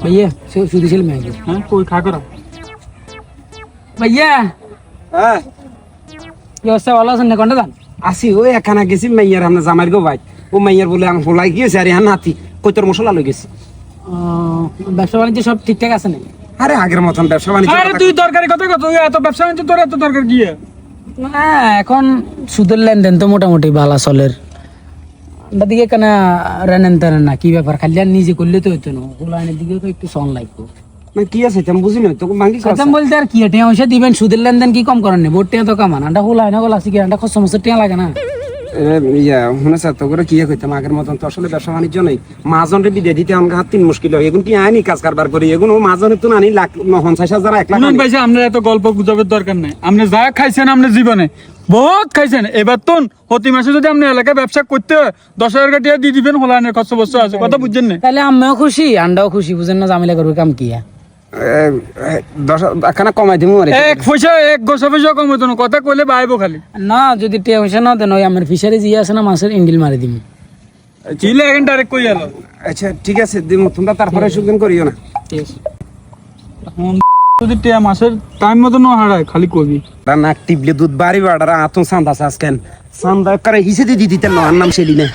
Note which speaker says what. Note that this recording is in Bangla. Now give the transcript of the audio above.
Speaker 1: ভাইয়া সে শুধু ছিল মেয়ে
Speaker 2: হ্যাঁ কই খা করা
Speaker 1: ভাইয়া
Speaker 3: হ্যাঁ
Speaker 1: কি অবস্থা ভালো আছেন না কোনটা দান
Speaker 3: আসি ওই এখানে গেছি মাইয়ার আমরা জামাইর গো ভাই ও মাইয়ার বলে আমি হোলাই গিয়েছে আর এখন নাতি কইতর মশলা লই গেছি
Speaker 1: ব্যবসা বাণিজ্য সব ঠিকঠাক আছে না
Speaker 3: আরে আগের মতন ব্যবসা বাণিজ্য
Speaker 2: আরে তুই দরকারি কথা কত এত ব্যবসা বাণিজ্য তোর এত দরকার কি
Speaker 1: হ্যাঁ এখন সুদের লেনদেন তো মোটামুটি ভালো চলের দিকে কেন রেনেন তেন না কি ব্যাপার খালি আর নিজে করলে তো হইতো না ওলাইনের দিকে তো একটু সন লাগবে
Speaker 3: না কি আছে তুমি বুঝি না তোকে ভাঙ্গি কথা
Speaker 1: সাতাম বলতে আর কি টিয়া পয়সা দিবেন সুদের লেনদেন কি কম করেন না ভোট টিয়া তো কামান আন্ডা হোলাই না গোলা শিখে আন্ডা সমস্যা টিয়া লাগে না
Speaker 3: ইয়া শুনে স্যার তোকে কি কইতাম আগের মতন তো আসলে ব্যবসা বাণিজ্য নেই মাজন রে বিদে দিতে আমার হাত তিন মুশকিল হয় এগুন কি আইনি কাজ কারবার করি এগুন ও মাজনের তো আনি লাখ 50,000 1 লাখ
Speaker 2: শুনুন ভাইসা আপনার এত গল্প গুজবের দরকার নাই আপনি যা খাইছেন আপনার জীবনে বহুত খাইছেন এবার তো প্রতি মাসে যদি আপনি এলাকায় ব্যবসা করতে হয় 10,000 টাকা দিয়ে দিবেন হোলানের খরচ বস্তু আছে কথা বুঝছেন না
Speaker 1: তাহলে আমিও খুশি আন্ডাও খুশি বুঝেন না জামিলা করবে কাম কি
Speaker 3: 10 কমাই দিমু আরে
Speaker 2: এক পয়সা এক গোসা পয়সা কম হতো না কথা কইলে বাইবো খালি
Speaker 1: না যদি টিয়া পয়সা না দেন ওই আমার ফিশারি যে আছে না মাছের ইন্ডিল মারি দিম
Speaker 2: চিলে এখন ডাইরেক্ট কই গেল
Speaker 3: আচ্ছা ঠিক আছে দিমু তোমরা তারপরে সুদিন করিও না
Speaker 1: ঠিক আছে
Speaker 2: যদি টিয়া মাসের টাইম মতো না হারায় খালি কবি
Speaker 3: নাক টিপলে দুধ বাড়ি বাড়ারা আতন সান্দা সাসকেন সান্দা করে হিসেবে দিতে না নাম সেলি না